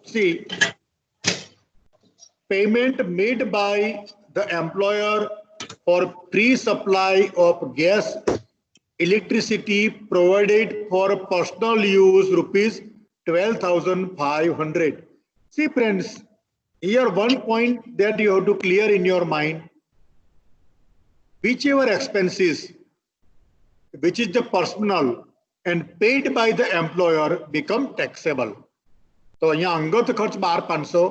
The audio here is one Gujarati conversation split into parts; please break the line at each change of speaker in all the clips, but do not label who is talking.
See, payment made by the employer for pre-supply of gas, electricity provided for personal use, rupees 12,500. See friends, here one point that you have to clear in your mind, whichever expenses which is the personal and paid by the employer become taxable. તો અહીંયા અંગત ખર્ચ 12,500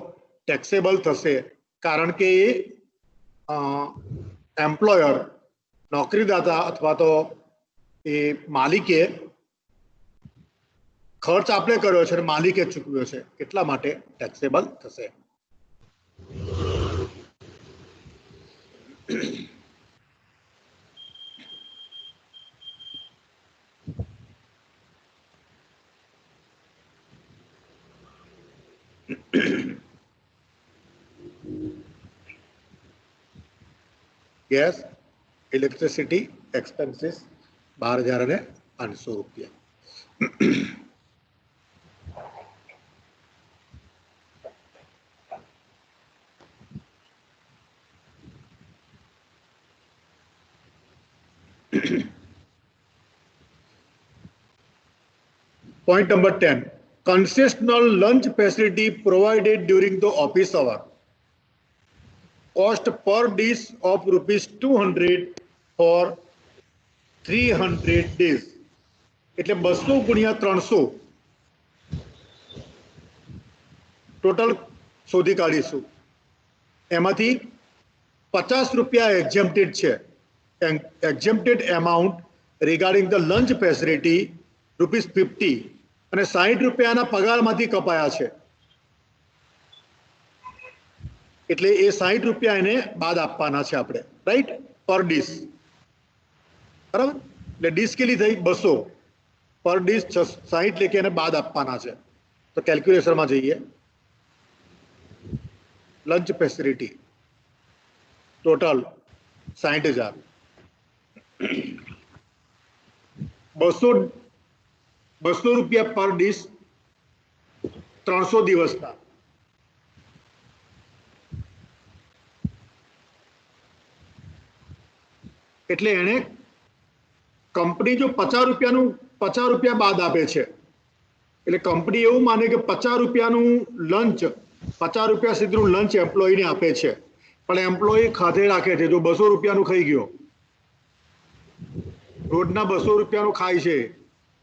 ટેક્સેબલ થશે કારણ કે એ એમ્પ્લોયર નોકરીદાતા અથવા તો એ માલિકે ખર્ચ આપણે કર્યો છે અને માલિકે ચૂકવ્યો છે એટલા માટે ટેક્સેબલ થશે. ગેસ ઇલેક્ટ્રિસિટી એક્સપેન્સીસ 12,500 રૂપિયા. Point number 10. Concessional lunch facility provided during the office hour. Cost per dish of rupees 200 for 300 days. એટલે 200 ગુણ્યા 300 ટોટલ શોધી કાઢીશું. એમાંથી 50 રૂપિયા એક્ઝેમ્પ્ટેડ છે. Exempted amount regarding the lunch facility rupees 50 અને 60 રૂપિયાના પગારમાંથી કપાયા છે એટલે એ 60 રૂપિયા એને બાદ આપવાના છે આપણે, રાઈટ, પર ડીશ. બરાબર, એટલે ડીશ કેટલી થઈ 200, પર ડીશ 60 લેકે એને બાદ આપવાના છે. તો કેલ્ક્યુલેશનમાં જઈએ. લંચ ફેસિલિટી ટોટલ 60,000, 200 રૂપિયા પર ડીશ 300 દિવસના. એટલે એને કંપની જો 50 રૂપિયા બાદ આપે છે એટલે કંપની એવું માને કે 50 રૂપિયાનું લંચ, 50 રૂપિયા સુધીનું લંચ એમ્પ્લોયીને આપે છે, પણ એમ્પ્લોયી ખાતે રાખે છે. જો 200 રૂપિયાનું ખાઈ ગયો, રોજના 200 રૂપિયાનું ખાય છે,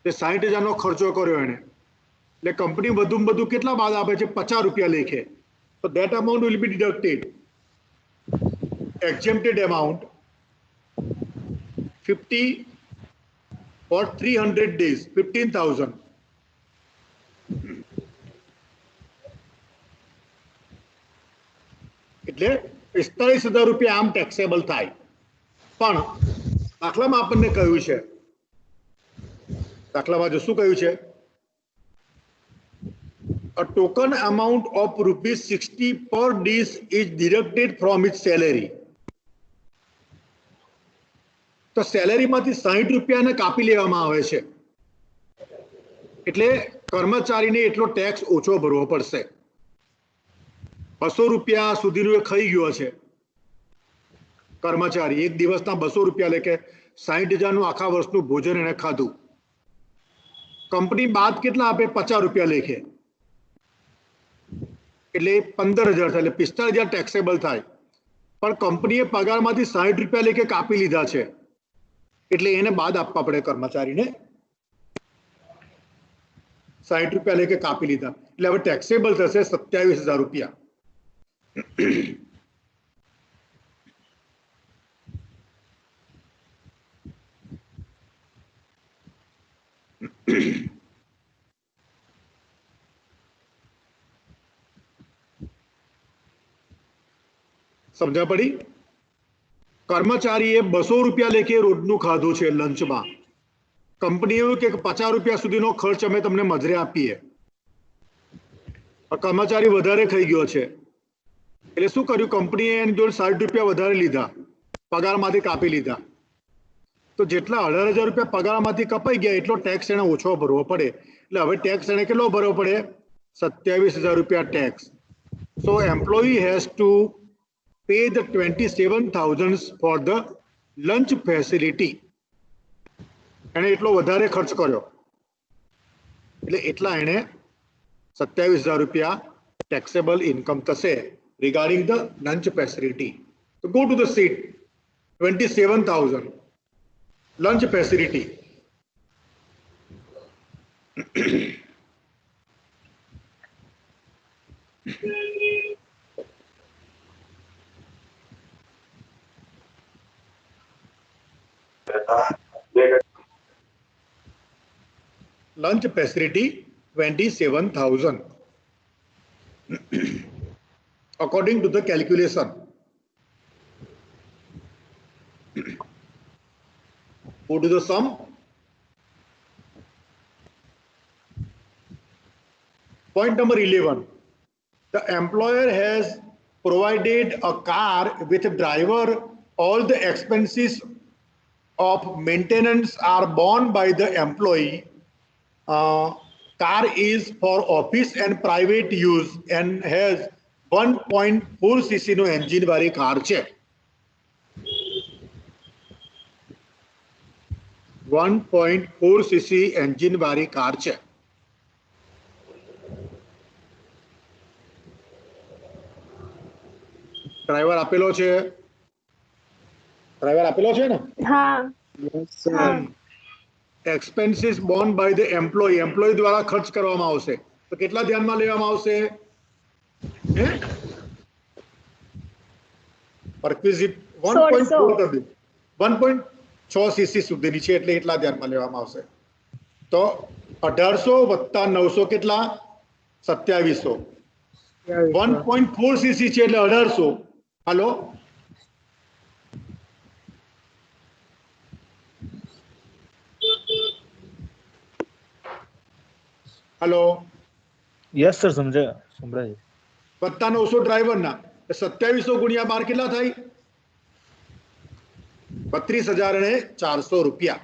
તે 60,000નો ખર્ચો કર્યો એને, એટલે કંપની વધુમાં વધુ કેટલા બાદ આપે છે 50 રૂપિયા લેખે. તો that amount will be deducted. Exempted amount 50 for 300 days, 15,000. એટલે 45,000 રૂપિયા આમ ટેક્સેબલ થાય. પણ દાખલામાં આપણને કહ્યું છે, દાખલામાં જો શું કહ્યું છે, a token amount of rupees 60 per dish is deducted from its salary. તો સેલેરીમાંથી 60 રૂપિયાને કાપી લેવામાં આવે છે એટલે કર્મચારીને એટલો ટેક્સ ઓછો ભરવો પડશે. 200 રૂપિયા સુધીનું એ ખાઈ ગયો છે કર્મચારી, એક દિવસના 200 રૂપિયા લેકે 60,000નું આખા વર્ષનું ભોજન એને ખાધું. કંપની બાદ કેટલા આપે 50 રૂપિયા લેખે એટલે 15,000 થાય, એટલે 45,000 ટેક્સેબલ થાય. પણ કંપનીએ પગારમાંથી 60 રૂપિયા લેખે કાપી લીધા છે એટલે એને બાદ આપવા પડે કર્મચારીને. 60 રૂપિયા લેખે કાપી લીધા એટલે હવે ટેક્સેબલ થશે 27,000 રૂપિયા. સમજ્યા પડી? કર્મચારીએ 200 રૂપિયા લેખે રોજનું ખાધું છે લંચમાં. કંપની એવું કે 50 રૂપિયા સુધીનો ખર્ચ અમે તમને મજરે આપીએ. કર્મચારી વધારે ખાઈ ગયો છે એટલે શું કર્યું, કંપનીએ એની જોડે 60 રૂપિયા વધારે લીધા, પગારમાંથી કાપી લીધા. તો જેટલા 18,000 રૂપિયા પગારમાંથી કપાઈ ગયા એટલો ટેક્સ એને ઓછો ભરવો પડે. એટલે હવે ટેક્સ એને કેટલો ભરવો પડે? 27,000 રૂપિયા tax. So employee has to pay the 27,000 for the lunch facility. એને એટલો વધારે ખર્ચ કર્યો એટલે એટલા એને 27,000 રૂપિયા taxable income થશે regarding the lunch facility. So go to the sheet 27,000 lunch facility. Lunch facility 27,000 according to the calculation. Go to the sum. Point number 11. The employer has provided a car with a driver. All the expenses of maintenance are borne by the employee. Car is for office and private use and has 1.4 cc નો engine વાળી કાર છે. 1.4 cc engine વાળી કાર છે. ડ્રાઈવર આપેલો છે. ડ્રાઈવર આપેલો છે ને?
હા.
Expenses borne by the employee, employee દ્વારા ખર્ચ કરવામાં આવશે. તો કેટલા ધ્યાનમાં લેવામાં આવશે? પરક્વિઝિટ 1.4 કરી 1.6 સીસી સુધીની છે એટલે એટલા ધ્યાનમાં લેવામાં આવશે. તો 1800 + 900 કેટલા? 2700. 1.4 સીસી છે એટલે 1800. હાલો, हेलो,
यस सर, समझे संभळाय.
वत्ता 900 ड्राइवर ना 2700 गुणिया 12 કેટલા થાય? 32,400 રૂપિયા.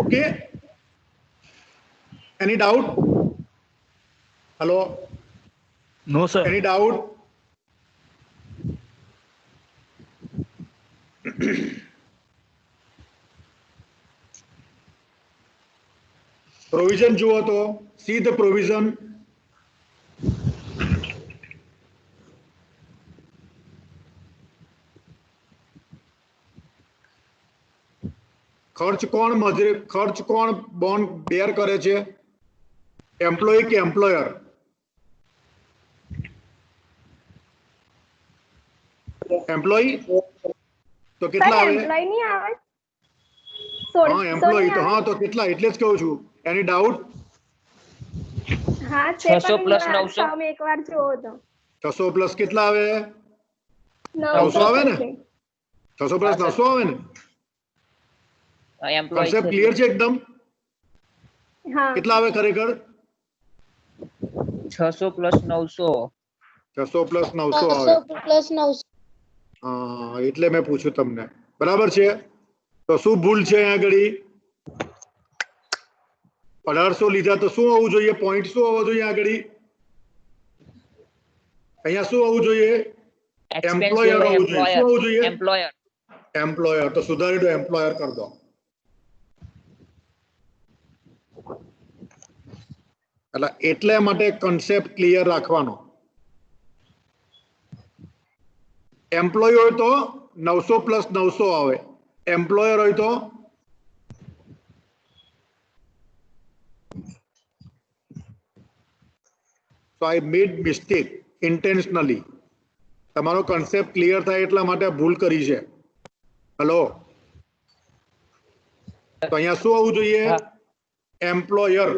Okay, any doubt? Hello,
no sir.
any doubt? Provision જુઓ તો see the provision. ખર્ચ કોણ બોન્ડ બેર કરે છે? એમ્પ્લોયી કે એમ્પ્લોયર? એમ્પ્લોયી. તો કેટલા આવે?
એમ્પ્લોય નહીં આવે.
હા, એમ્પ્લોયી તો હા, તો કેટલા? એટલે જ કહું છું. એની ડાઉટ?
હા,
600 + 900.
તમે એકવાર જોવો તો
600 પ્લસ કેટલા આવે?
900
આવે ને?
થશે.
600 પ્લસ 900 આવે ને?
एम्प्लॉय
કન્સેપ્ટ ક્લિયર છે એકદમ?
હા.
કેટલા આવે ખરેખર?
600 + 900.
600 પ્લસ 900 આવે. હા, એટલે મેં પૂછ્યું તમને. બરાબર છે. તો શું ભૂલ છે અહીંયા આગળ? 1800 લીધા તો શું હોવું જોઈએ? પોઈન્ટ શું હોવો જોઈએ આગળ? અહીંયા શું હોવું જોઈએ? એમ્પ્લોયર હોવું જોઈએ. શું હોવું જોઈએ?
एम्प्लॉयर.
એમ્પ્લોયર. તો સુધારી દો, એમ્પ્લોયર કરી દો. એટલે માટે કન્સેપ્ટ ક્લિયર રાખવાનો. એમ્પ્લોયી હોય તો 900 + 900 આવે. એમ્પ્લોયર હોય તો I made mistake intentionally. તમારો કન્સેપ્ટ ક્લિયર થાય એટલા માટે ભૂલ કરી છે. હેલો, તો અહીંયા શું હોવું જોઈએ? એમ્પ્લોયર.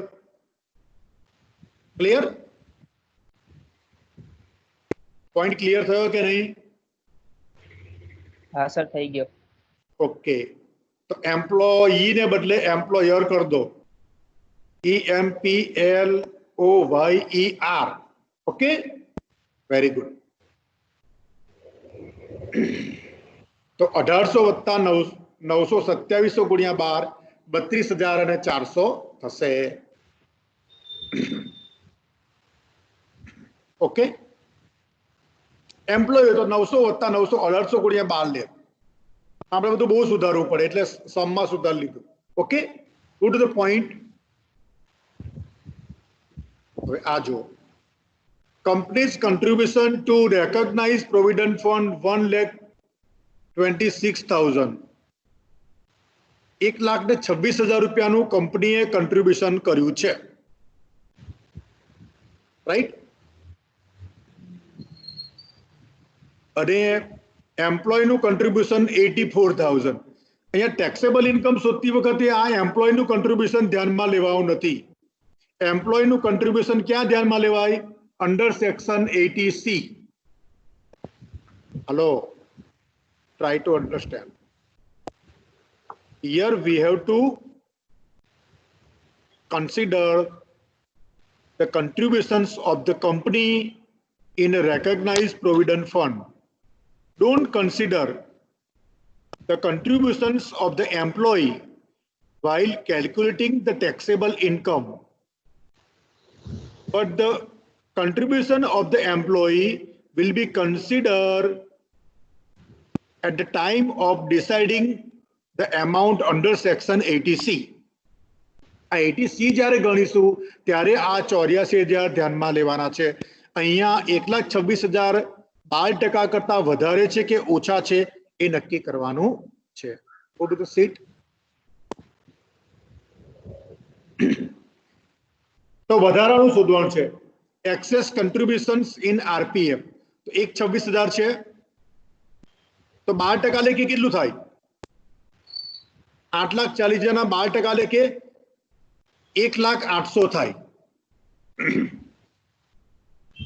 ક્લિયર? પોઈન્ટ ક્લિયર થયો કે નહીં?
હા સર થઈ ગયો.
ઓકે, તો એમ્પ્લોયી ને બદલે એમ્પ્લોયર કરી દો. EMPLOYER. Okay, very good. તો 1800 વત્તા 927 ગુણ્યા 12 32,400 થશે. ઓકે, એમ્પ્લોય તો 900 વત્તા 900 1800 ગુણ્યા 12 લે. આપણે બધું બહુ સુધારવું પડે એટલે સમમાં સુધારી લીધું. Okay, go to the point. હવે આ જો company's contribution to recognise provident fund 1,26,000. 1,26,000 રૂપિયાનું કંપનીએ કન્ટ્રીબ્યુશન કર્યું છે, રાઈટ? અને એમ્પ્લોયનું કન્ટ્રીબ્યુશન 84,000. અહીંયા ટેક્સેબલ ઇન્કમ શોધતી વખતે આ એમ્પ્લોયનું કન્ટ્રીબ્યુશન ધ્યાનમાં લેવાનું નથી. એમ્પ્લોયનું કન્ટ્રીબ્યુશન ક્યાં ધ્યાનમાં લેવાય? Under section 80C. Hello, try to understand. Here we have to consider the contributions of the company in a recognized provident fund. Don't consider the contributions of the employee while calculating the taxable income. But the contribution of the employee will be considered at the time of deciding the amount under section 80C. આ 80C જ્યારે ગણીશું ત્યારે આ 84,000 ધ્યાનમાં લેવાના છે. અહીંયા 1,26,000 12% કરતા વધારે છે કે ઓછા છે એ નક્કી કરવાનું છે. Go to the seat. તો વધારાનું શોધવાનું છે. Excess contributions in RPF. તો 1,26,000 છે તો 12% લેખે કેટલું થાય? 8,40,000 ના 12% લેખે 1,08,000 થાય.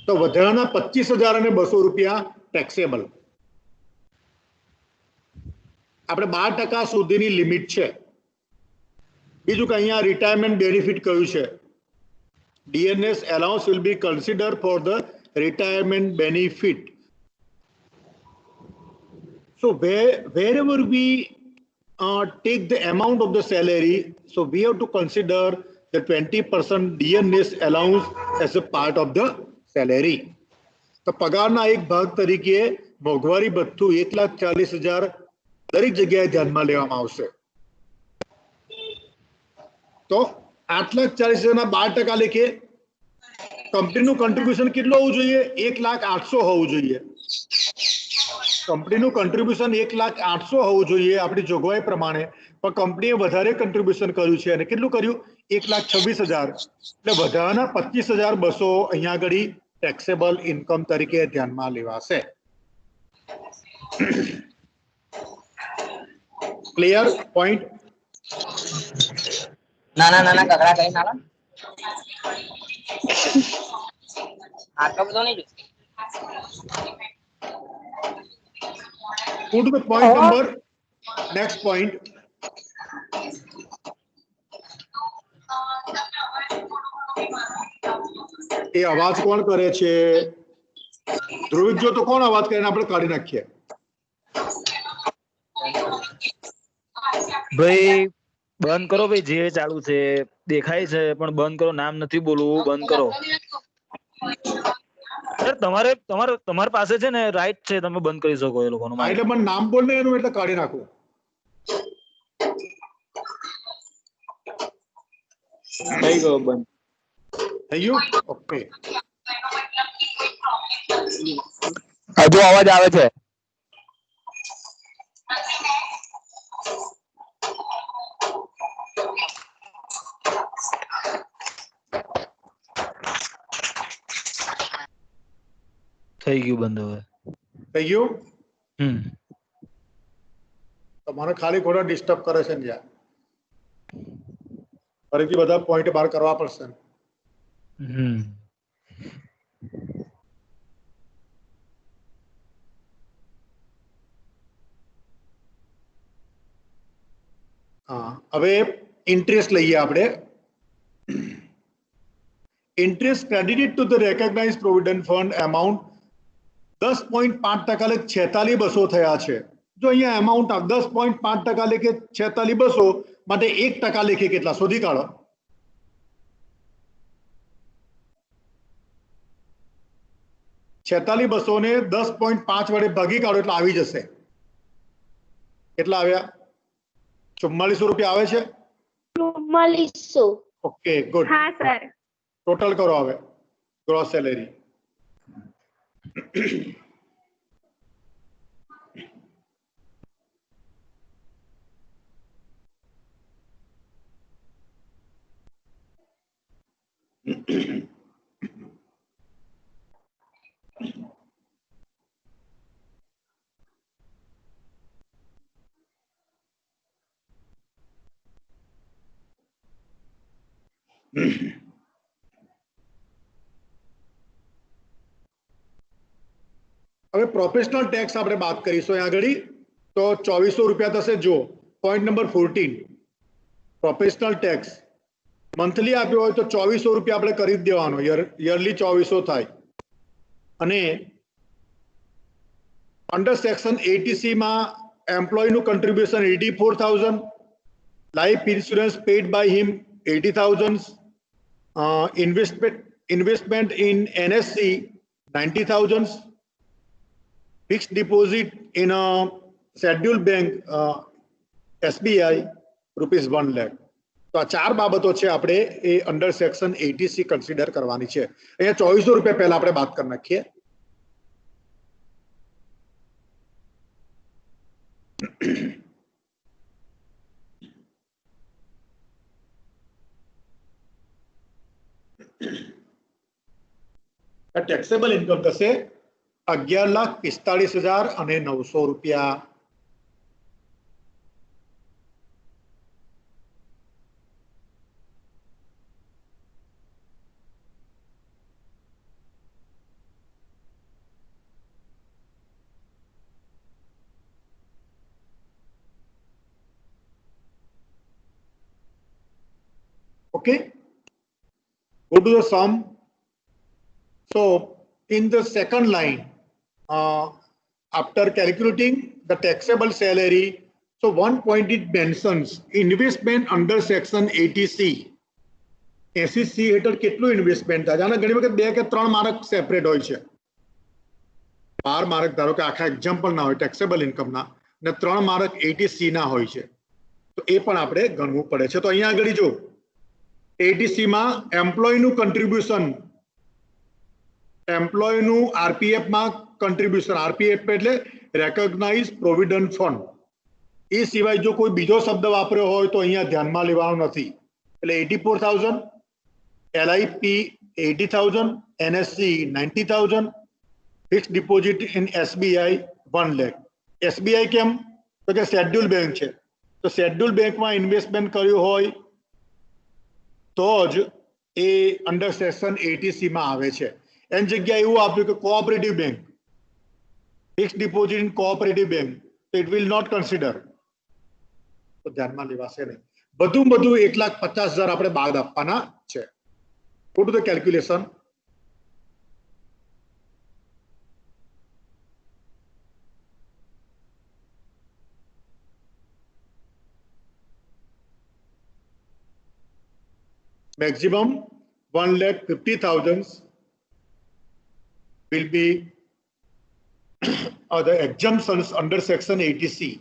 તો વધારાના 25,200 રૂપિયા ટેક્સેબલ. આપણે 12% સુધીની લિમિટ છે. બીજું કે અહીંયા રિટાયરમેન્ટ બેનિફિટ કયું છે? DNS allowance will be considered for the retirement benefit. So wherever we take the amount of the salary, so we have to consider the 20% DNS allowance as a part of the salary. તો પગારના એક ભાગ તરીકે મોંઘવારી ભથ્થું 1,40,000 દરેક જગ્યાએ ધ્યાનમાં લેવામાં આવશે. તો 8,40,000 ના 12% લેખે કંપનીનું કન્ટ્રીબ્યુશન કેટલું હોવું જોઈએ? 1,08,000 હોવું જોઈએ. કંપનીનું કન્ટ્રીબ્યુશન 1,08,000 હોવું જોઈએ આપણી જોગવાઈ પ્રમાણે, પણ કંપનીએ વધારે કન્ટ્રીબ્યુશન કર્યું છે અને કેટલું કર્યું? 1,26,000. એટલે વધારાના 25,200 અહીંયા આગળ ટેક્સેબલ ઇન્કમ તરીકે ધ્યાનમાં લેવાશે. Clear point?
નાના નાના કકડા કઈ નાના આટલો બધો નહીં જોઈતો.
Go to the point number. Next point. એ અવાજ કોણ કરે છે? ધ્રુવિત જો તો કોણ અવાજ કરીને આપણે કાઢી નાખીએ?
ભાઈ બંધ કરો ભાઈ, જે ચાલુ છે દેખાય છે પણ બંધ કરો. નામ નથી બોલવું, બંધ કરો. સર તમારી પાસે છે ને રાઈટ છે, તમે બંધ કરી શકો એ લોકોનું.
એટલે મને નામ બોલ ને એનું, એટલે કાઢી નાખું.
થઈ ગયો બંધ.
થઈ ગયું? ઓકે.
હજુ અવાજ આવે છે?
થઈ ગયું બંધ હવે.
થઈ ગયું? મને ખાલી ખોટા ડિસ્ટર્બ કરે છે ને યાર. ફરીથી બધા પોઈન્ટ બહાર કરવા પડશે.
嗯
હા, હવે ઇન્ટરેસ્ટ લઈએ આપણે. Interest credited to the recognise provident fund amount 10.5% લેખ 46,200 થયા છે. જો અહીંયા એમાઉન્ટ 10.5% લેખે 46,200 માટે 1% લેખે કેટલા શોધી કાઢો. 46,200 ને 10.5 વડે ભાગી કાઢો એટલે આવી જશે. કેટલા આવ્યા? 4400 રૂપિયા આવે છે.
4400.
Okay, good.
હા સર.
ટોટલ કરો હવે ગ્રોસ સેલેરી. હવે પ્રોફેશનલ ટેક્સ આપણે વાત કરીશું અહીંયા આગળ તો 2400 રૂપિયા થશે. જો point number 14 professional tax monthly આપ્યો હોય તો 2400 રૂપિયા આપણે કરી જ દેવાનો. યરલી 2400 થાય. અને અંડર સેક્શન 80C માં એમ્પ્લોયનું contribution 84,000, life insurance paid by him 80,000, investment in NSC 90,000, fixed deposit in a scheduled bank SBI rupees 1 lakh. તો આ ચાર બાબતો છે આપણે એ અંડર સેક્શન 80C કન્સિડર કરવાની છે. અહીંયા 2400 રૂપિયા પહેલા આપણે વાત કરી નાખીએ. ટેક્સેબલ ઇન્કમ થશે 11,45,900 રૂપિયા. Okay, go to the sum. So in the second line, after calculating the taxable salary, so one point it mentions investment under section 80C. 80C હેઠળ કેટલું ઇન્વેસ્ટમેન્ટ થાય? આના ઘણી વખત 2 કે 3 માર્ક સેપરેટ હોય છે. 12 માર્ક ધારો કે આખા એક્ઝામ્પલ ના હોય ટેક્સેબલ ઇન્કમના ને 3 માર્ક 80C ના હોય છે, તો એ પણ આપણે ગણવું પડે છે. તો અહીંયા આગળ જો 80C માં એમ્પ્લોયનું કન્ટ્રીબ્યુશન, એમ્પ્લોયનું આરપીએફ માં કન્ટ્રીબ્યુશન, આરપીએફ એટલે રેકોગ્નાઇઝ પ્રોવિડન્ટ ફંડ, એ સિવાય જો કોઈ બીજો શબ્દ વાપર્યો હોય તો અહીંયા ધ્યાનમાં લેવાનો નથી. એટલે 84,000, LIP 80,000, NSC 90,000, fix deposit in SBI 1 lakh. SBI કેમ? તો કે શેડ્યુલ બેંક છે, તો શેડ્યુલ બેંકમાં ઇન્વેસ્ટમેન્ટ કર્યું હોય તો જ એ અંડર સેક્શન 80C માં આવે છે. એની જગ્યાએ એવું આપ્યું કે cooperative bank, fix deposit in cooperative bank, તો ઇટ વિલ નોટ કન્સિડર, તો ધ્યાનમાં લેવાશે નહીં. બધું 1,50,000 આપણે બાદ આપવાના છે. Go to the calculation. Maximum 1,50,000 will be the exemptions under section 80C.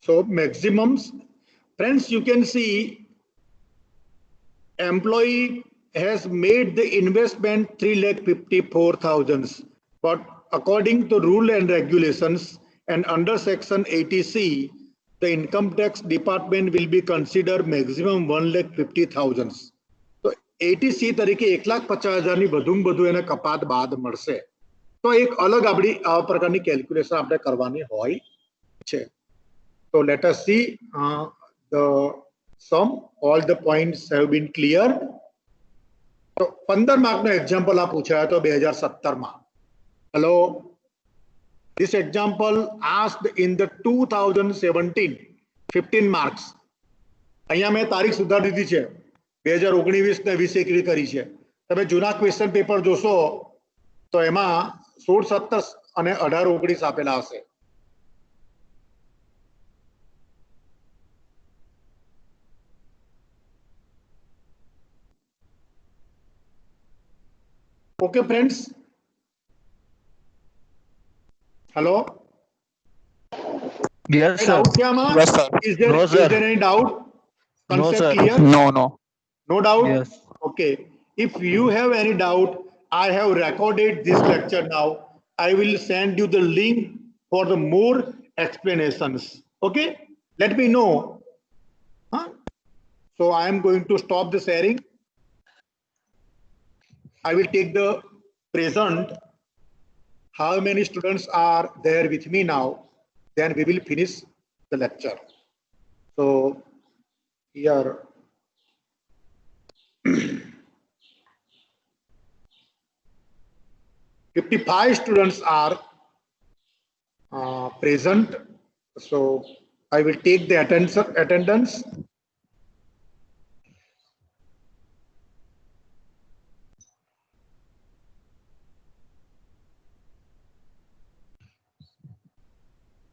So maximums, friends, you can see employee has made the investment 3,54,000, but according to rule and regulations and under section 80C, the income tax department will be considered maximum 1,50,000. So 80C તરીકે 1,50,000 ની વધુમાં વધુ એને કપાત બાદ મળશે. તો એક અલગ આપણી આ પ્રકારની કેલ્ક્યુલેશન આપણે કરવાની હોય છે. So let us see the sum. All the points have been cleared. તો 15 માર્કનો એક્ઝામ્પલ આ પૂછાયો હતો 2017 માં. Hello, this example asked in the 2017 15 marks. અહીંયા મેં તારીખ સુધારી દીધી છે, 2019 ને 2021 કરી છે. તમે જૂના ક્વેશ્ચન પેપર જોશો તો એમાં 16, 17 અને 18, 19 આપેલા હશે. Okay, friends. Hello.
Yes,
Any
sir.
doubt here, Ma?
Yes, sir.
Is there,
No,
is
sir.
there any doubt?
No,
Concept
sir.
clear?
No.
No doubt?
Yes.
Okay. If you have any doubt, I have recorded this lecture now. I will send you the link for the more explanations. Okay? Let me know. Huh? So I am going to stop the sharing. I will take the present. How many students are there with me now? Then we will finish the lecture. So here 55 students are present. So I will take the attendance.